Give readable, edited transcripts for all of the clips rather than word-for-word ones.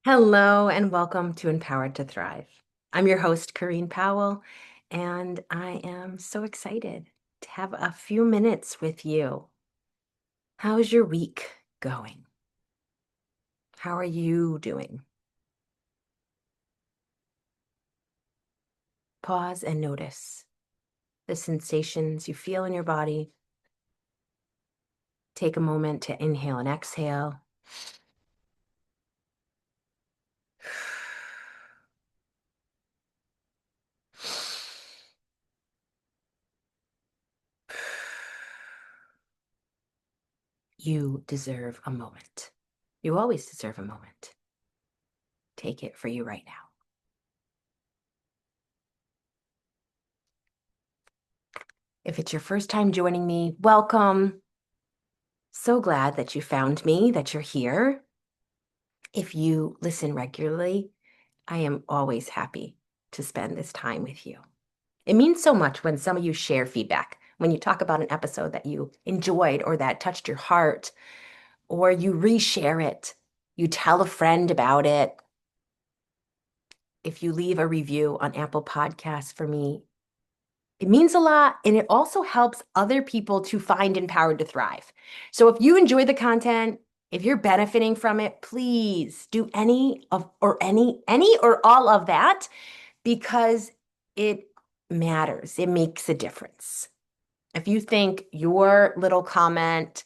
Hello and welcome to Empowered to Thrive. I'm your host, Corrine Powell, and I am so excited to have a few minutes with you. How's your week going? How are you doing? Pause and notice the sensations you feel in your body. Take a moment to inhale and exhale. You deserve a moment. You always deserve a moment. Take it for you right now. If it's your first time joining me, welcome. So glad that you found me, that you're here. If you listen regularly, I am always happy to spend this time with you. It means so much when some of you share feedback, when you talk about an episode that you enjoyed or that touched your heart, or you reshare it, you tell a friend about it. If you leave a review on Apple Podcasts for me, it means a lot, and it also helps other people to find Empowered to Thrive. So if you enjoy the content, if you're benefiting from it, please do any or all of that because it matters. It makes a difference. If you think your little comment,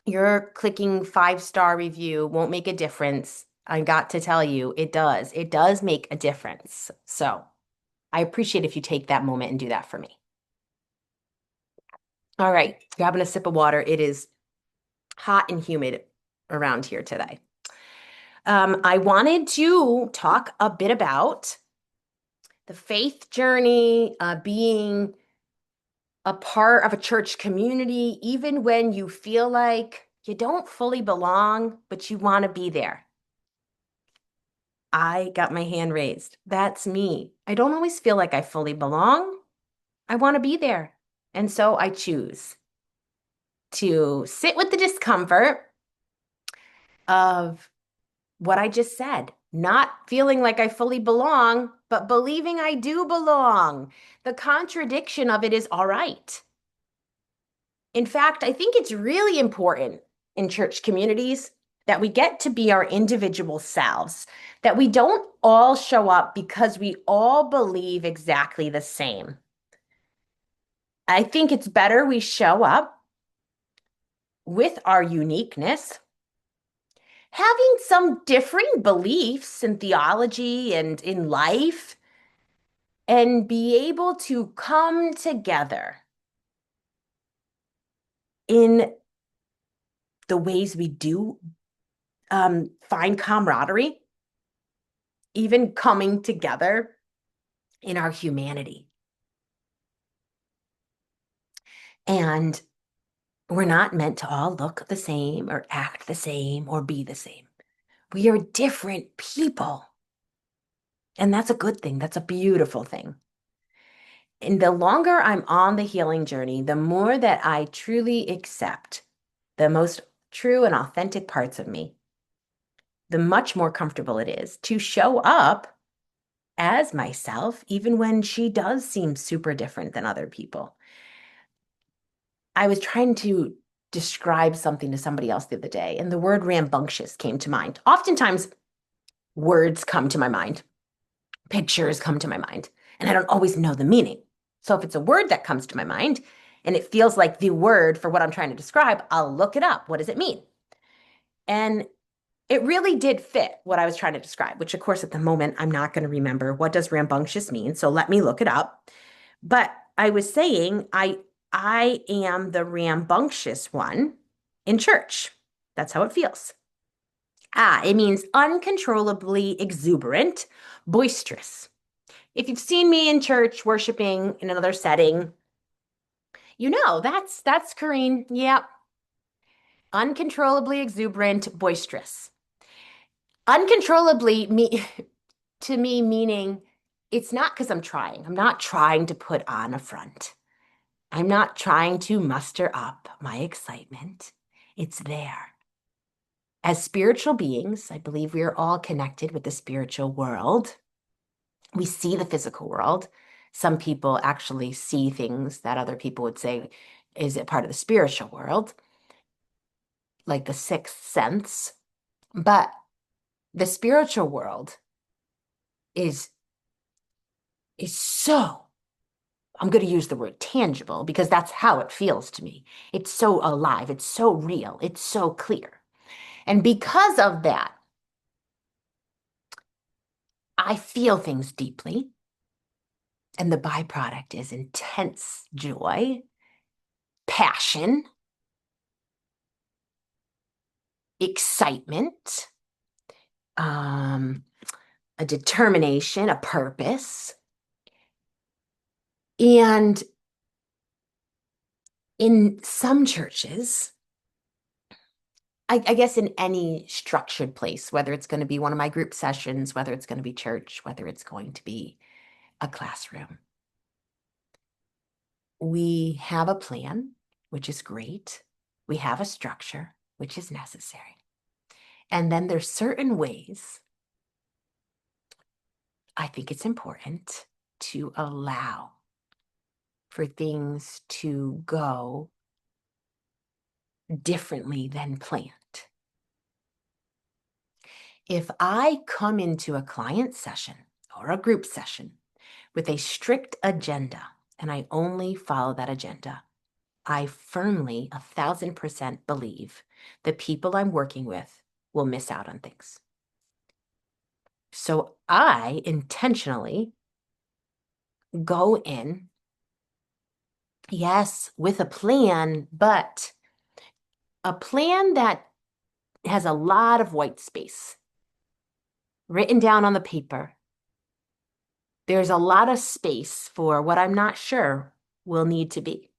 your clicking 5-star review won't make a difference, I got to tell you, it does. It does make a difference. So I appreciate if you take that moment and do that for me. All right, grabbing a sip of water. It is hot and humid around here today. I wanted to talk a bit about the faith journey, being a part of a church community, even when you feel like you don't fully belong, but you want to be there. I got my hand raised. That's me. I don't always feel like I fully belong. I want to be there. And so I choose to sit with the discomfort of what I just said, not feeling like I fully belong, but believing I do belong. The contradiction of it is all right. In fact, I think it's really important in church communities that we get to be our individual selves, that we don't all show up because we all believe exactly the same. I think it's better we show up with our uniqueness, having some differing beliefs in theology and in life, and be able to come together in the ways we do find camaraderie, even coming together in our humanity. And we're not meant to all look the same or act the same or be the same. We are different people. And that's a good thing. That's a beautiful thing. And the longer I'm on the healing journey, the more that I truly accept the most true and authentic parts of me, the much more comfortable it is to show up as myself, even when she does seem super different than other people. I was trying to describe something to somebody else the other day, and the word rambunctious came to mind. Oftentimes, words come to my mind, pictures come to my mind, and I don't always know the meaning. So if it's a word that comes to my mind and it feels like the word for what I'm trying to describe, I'll look it up. What does it mean? And it really did fit what I was trying to describe, which of course at the moment I'm not going to remember what does rambunctious mean. So let me look it up. But I was saying I am the rambunctious one in church. That's how it feels. It means uncontrollably exuberant, boisterous. If you've seen me in church worshiping in another setting, you know that's Corrine. Yep. Uncontrollably exuberant, boisterous. Uncontrollably me to me meaning it's not because I'm trying. I'm not trying to put on a front. I'm not trying to muster up my excitement. It's there. As spiritual beings, I believe we are all connected with the spiritual world. We see the physical world. Some people actually see things that other people would say is it part of the spiritual world, like the sixth sense. But the spiritual world is so, I'm going to use the word tangible because that's how it feels to me. It's so alive, it's so real, it's so clear. And because of that, I feel things deeply. And the byproduct is intense joy, passion, excitement, um, a determination, a purpose. And in some churches, I guess in any structured place, whether it's going to be one of my group sessions, whether it's going to be church, whether it's going to be a classroom, we have a plan, which is great. We have a structure, which is necessary. And then there's certain ways I think it's important to allow for things to go differently than planned. If I come into a client session or a group session with a strict agenda and I only follow that agenda, I firmly, 1,000% believe the people I'm working with will miss out on things. So I intentionally go in, yes, with a plan, but a plan that has a lot of white space written down on the paper. There's a lot of space for what I'm not sure will need to be.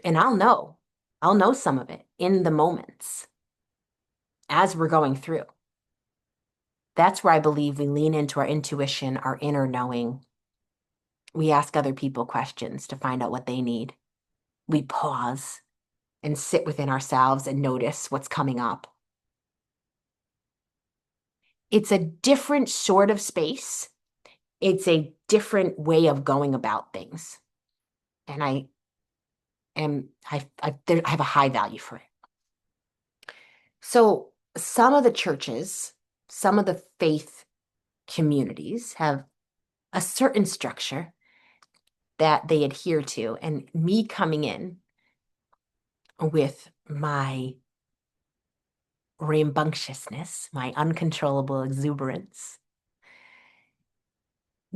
And I'll know some of it in the moments as we're going through. That's where I believe we lean into our intuition, our inner knowing. We ask other people questions to find out what they need. We pause and sit within ourselves and notice what's coming up. It's a different sort of space. It's a different way of going about things. And I have a high value for it. So some of the churches, some of the faith communities have a certain structure that they adhere to. And me coming in with my rambunctiousness, my uncontrollable exuberance,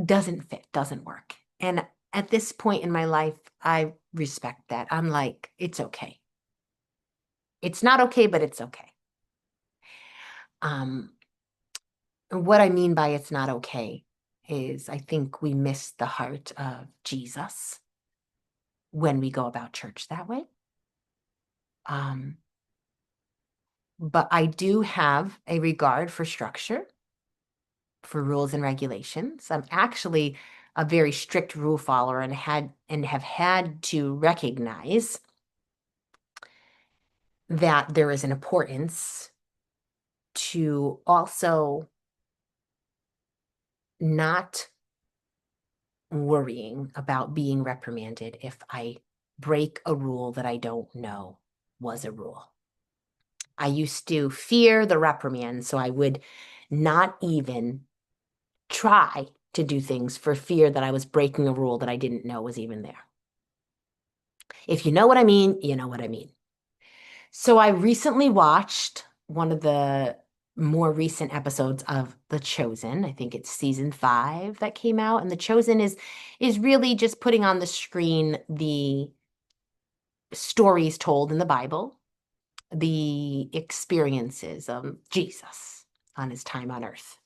doesn't fit, doesn't work. And at this point in my life, I respect that. I'm like, it's okay. It's not okay, but it's okay. Um, what I mean by it's not okay is I think we miss the heart of Jesus when we go about church that way. Um, but I do have a regard for structure, for rules and regulations. I'm actually a very strict rule follower and have had to recognize that there is an importance to also not worrying about being reprimanded if I break a rule that I don't know was a rule. I used to fear the reprimand, so I would not even try to do things for fear that I was breaking a rule that I didn't know was even there. If you know what I mean, you know what I mean. So I recently watched one of the more recent episodes of The Chosen. I think it's season 5 that came out, and The Chosen is really just putting on the screen the stories told in the Bible, the experiences of Jesus on his time on earth.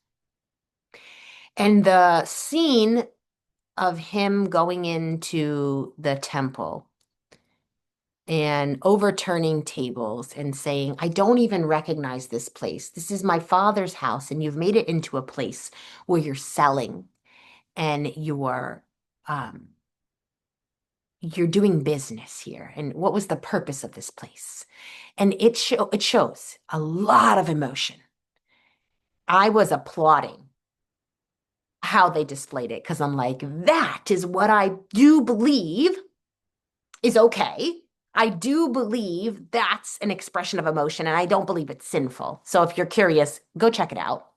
And the scene of him going into the temple and overturning tables and saying, I don't even recognize this place. This is my father's house, and you've made it into a place where you're selling and you're you're doing business here, and what was the purpose of this place? And it shows a lot of emotion. I was applauding how they displayed it because I'm like, that is what I do believe is okay. I do believe that's an expression of emotion, and I don't believe it's sinful. So if you're curious, go check it out.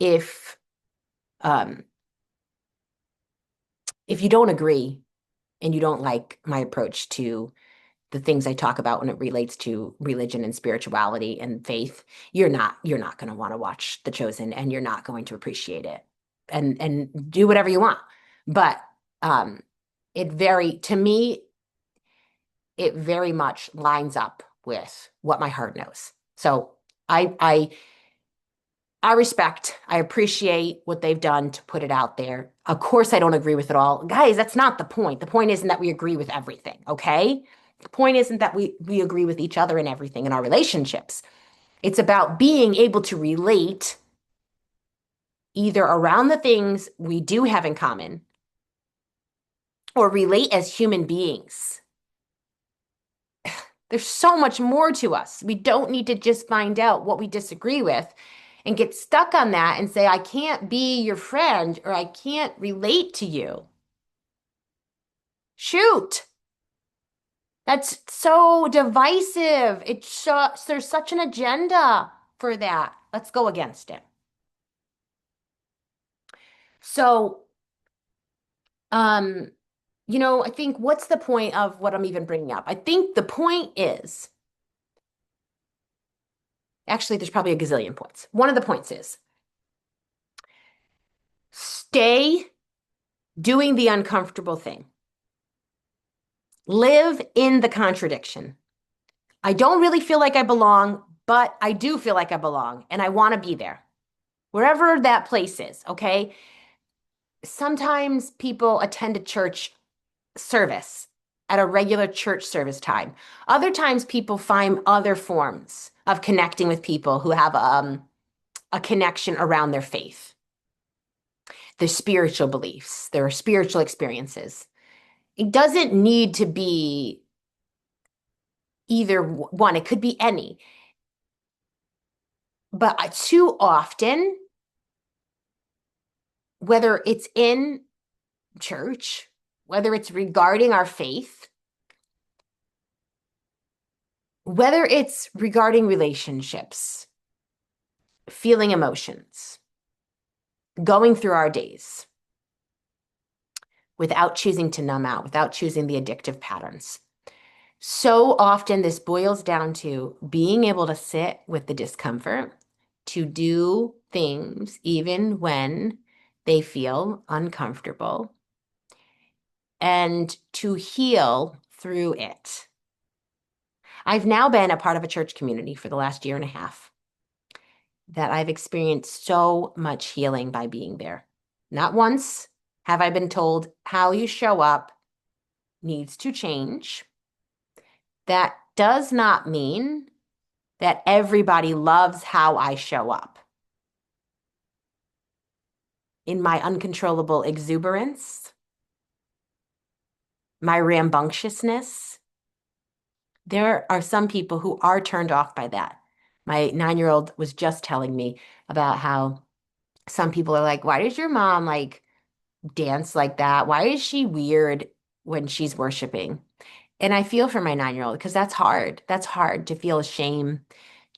If um if you don't agree and you don't like my approach to the things I talk about when it relates to religion and spirituality and faith, you're not going to want to watch The Chosen, and you're not going to appreciate it. And do whatever you want. But um it very to me it very much lines up with what my heart knows. So I respect, I appreciate what they've done to put it out there. Of course, I don't agree with it all. Guys, that's not the point. The point isn't that we agree with everything, okay? The point isn't that we agree with each other in everything in our relationships. It's about being able to relate either around the things we do have in common or relate as human beings. There's so much more to us. We don't need to just find out what we disagree with and get stuck on that and say, I can't be your friend or I can't relate to you. Shoot. That's so divisive. There's such an agenda for that. Let's go against it. So, um, I think what's the point of what I'm even bringing up? I think the point is, actually, there's probably a gazillion points. One of the points is stay doing the uncomfortable thing. Live in the contradiction. I don't really feel like I belong, but I do feel like I belong and I want to be there. Wherever that place is, okay? Sometimes people attend a church service at a regular church service time. Other times people find other forms of connecting with people who have a connection around their faith, their spiritual beliefs, their spiritual experiences. It doesn't need to be either one, it could be any. But too often, whether it's in church, whether it's regarding our faith, whether it's regarding relationships, feeling emotions, going through our days without choosing to numb out, without choosing the addictive patterns. So often, this boils down to being able to sit with the discomfort, to do things even when they feel uncomfortable, and to heal through it. I've now been a part of a church community for the last year and a half that I've experienced so much healing by being there. Not once have I been told how you show up needs to change. That does not mean that everybody loves how I show up. In my uncontrollable exuberance, my rambunctiousness, there are some people who are turned off by that. My 9-year-old was just telling me about how some people are like, why does your mom like dance like that? Why is she weird when she's worshiping? And I feel for my 9-year-old because that's hard. That's hard to feel shame,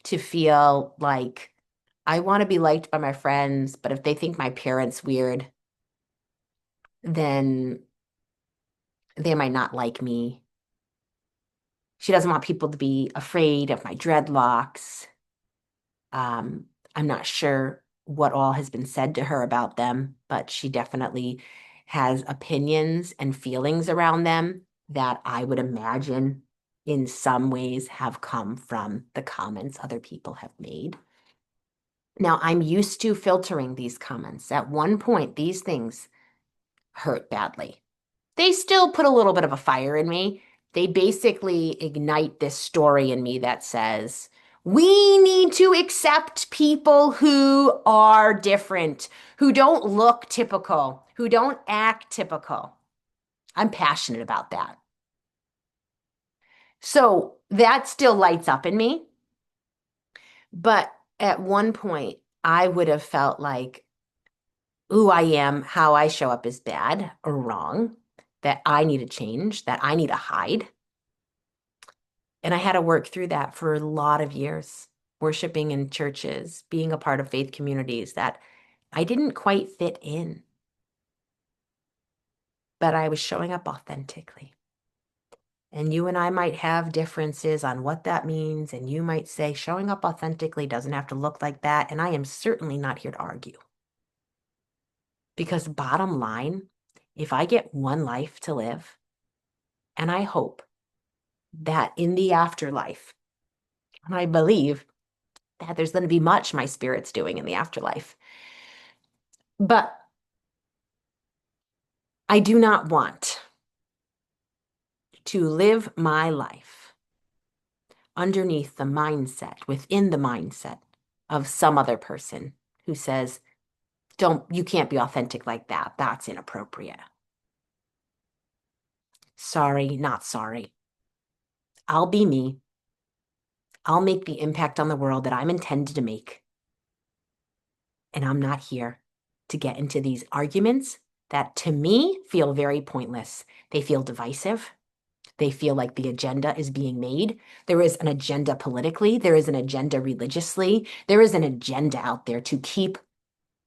to feel like I want to be liked by my friends, but if they think my parents weird, then they might not like me. She doesn't want people to be afraid of my dreadlocks. Um, I'm not sure what all has been said to her about them, but she definitely has opinions and feelings around them that I would imagine in some ways have come from the comments other people have made. Now, I'm used to filtering these comments. At one point, these things hurt badly. They still put a little bit of a fire in me. They basically ignite this story in me that says, we need to accept people who are different, who don't look typical, who don't act typical. I'm passionate about that. So that still lights up in me. But at one point, I would have felt like who I am, how I show up is bad or wrong, that I need to change, that I need to hide. And I had to work through that for a lot of years, worshiping in churches, being a part of faith communities that I didn't quite fit in, but I was showing up authentically. And you and I might have differences on what that means. And you might say showing up authentically doesn't have to look like that. And I am certainly not here to argue. Because bottom line, if I get one life to live, and I hope that in the afterlife, and I believe that there's going to be much my spirit's doing in the afterlife, but I do not want to live my life underneath the mindset, within the mindset of some other person who says, you can't be authentic like that. That's inappropriate. Sorry, not sorry. I'll be me. I'll make the impact on the world that I'm intended to make. And I'm not here to get into these arguments that to me feel very pointless. They feel divisive. They feel like the agenda is being made. There is an agenda politically. There is an agenda religiously. There is an agenda out there to keep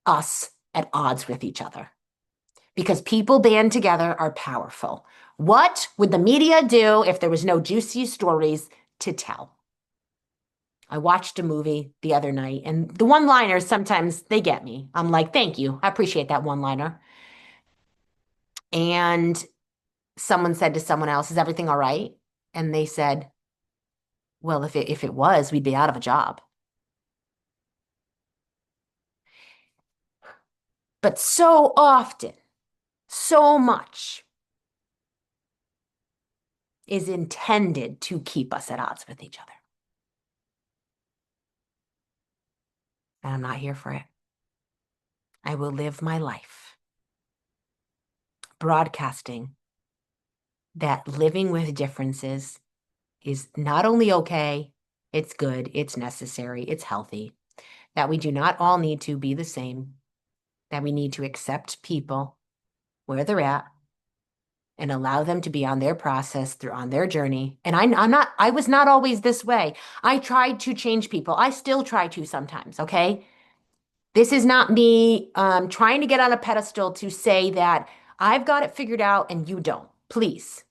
us at odds with each other. Because people band together are powerful. What would the media do if there was no juicy stories to tell? I watched a movie the other night, and the one-liners sometimes they get me. I'm like, thank you. I appreciate that one-liner. And someone said to someone else, is everything all right? And they said, well, if it was, we'd be out of a job. But so often, so much is intended to keep us at odds with each other. And I'm not here for it. I will live my life broadcasting that living with differences is not only okay, it's good, it's necessary, it's healthy, that we do not all need to be the same, that we need to accept people where they're at and allow them to be on their process through on their journey. And I was not always this way. I tried to change people. I still try to sometimes, okay? This is not me trying to get on a pedestal to say that I've got it figured out and you don't. Please.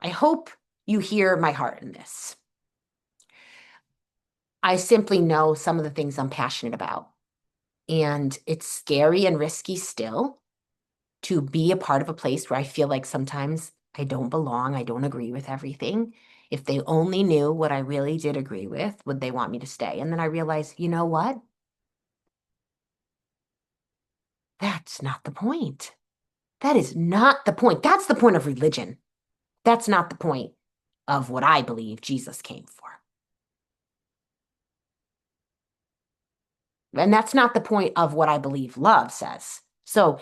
I hope you hear my heart in this. I simply know some of the things I'm passionate about. And it's scary and risky still to be a part of a place where I feel like sometimes I don't belong. I don't agree with everything. If they only knew what I really did agree with, would they want me to stay? And then I realized, you know what? That's not the point. That is not the point. That's the point of religion. That's not the point of what I believe Jesus came for. And that's not the point of what I believe love says. So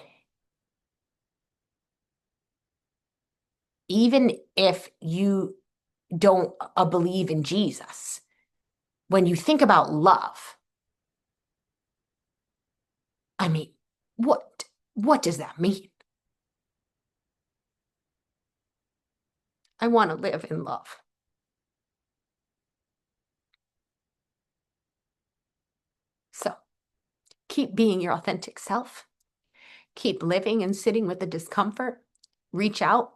even if you don't believe in Jesus, when you think about love, I mean, what does that mean? I want to live in love. So keep being your authentic self. Keep living and sitting with the discomfort. Reach out,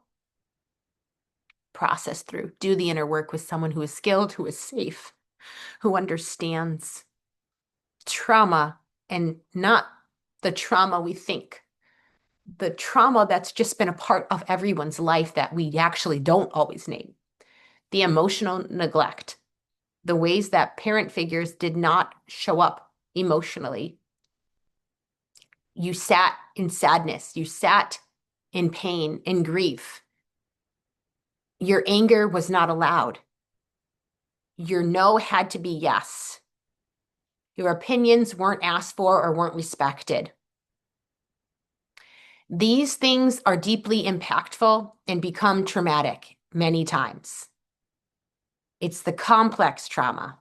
process through, do the inner work with someone who is skilled, who is safe, who understands trauma and not the trauma we think, the trauma that's just been a part of everyone's life that we actually don't always name, the emotional neglect, the ways that parent figures did not show up emotionally. You sat in sadness, you sat in pain, in grief. Your anger was not allowed. Your no had to be yes. Your opinions weren't asked for or weren't respected. These things are deeply impactful and become traumatic many times. It's the complex trauma,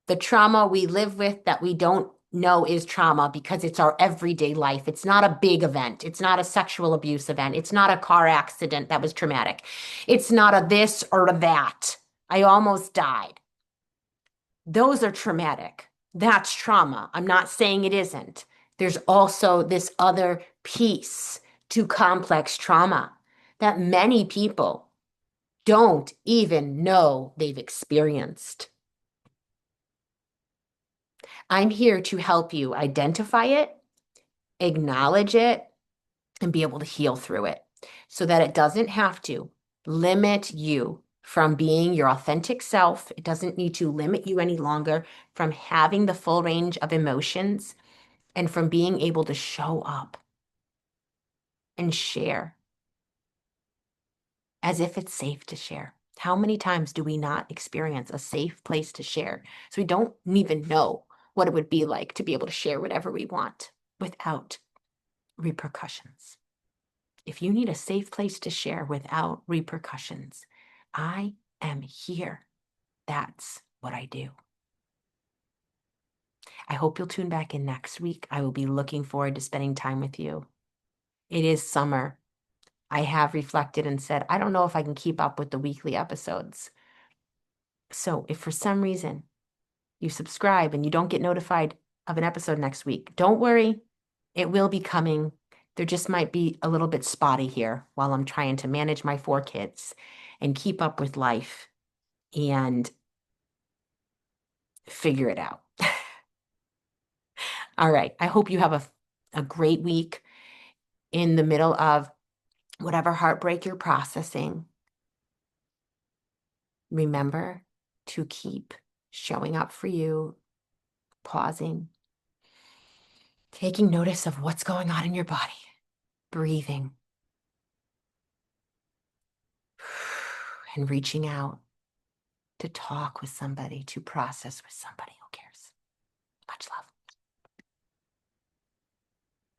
the trauma we live with that we don't know is trauma because it's our everyday life. It's not a big event. It's not a sexual abuse event. It's not a car accident that was traumatic. It's not a this or a that. I almost died. Those are traumatic. That's trauma. I'm not saying it isn't. There's also this other piece to complex trauma that many people don't even know they've experienced. I'm here to help you identify it, acknowledge it, and be able to heal through it so that it doesn't have to limit you from being your authentic self. It doesn't need to limit you any longer from having the full range of emotions and from being able to show up and share as if it's safe to share. How many times do we not experience a safe place to share? So we don't even know what it would be like to be able to share whatever we want without repercussions. If you need a safe place to share without repercussions, I am here. That's what I do. I hope you'll tune back in next week. I will be looking forward to spending time with you. It is summer. I have reflected and said, I don't know if I can keep up with the weekly episodes. So if for some reason you subscribe and you don't get notified of an episode next week, don't worry. It will be coming. There just might be a little bit spotty here while I'm trying to manage my 4 kids and keep up with life and figure it out. All right. I hope you have a great week in the middle of whatever heartbreak you're processing. Remember to keep showing up for you, pausing, taking notice of what's going on in your body, breathing, and reaching out to talk with somebody, to process with somebody.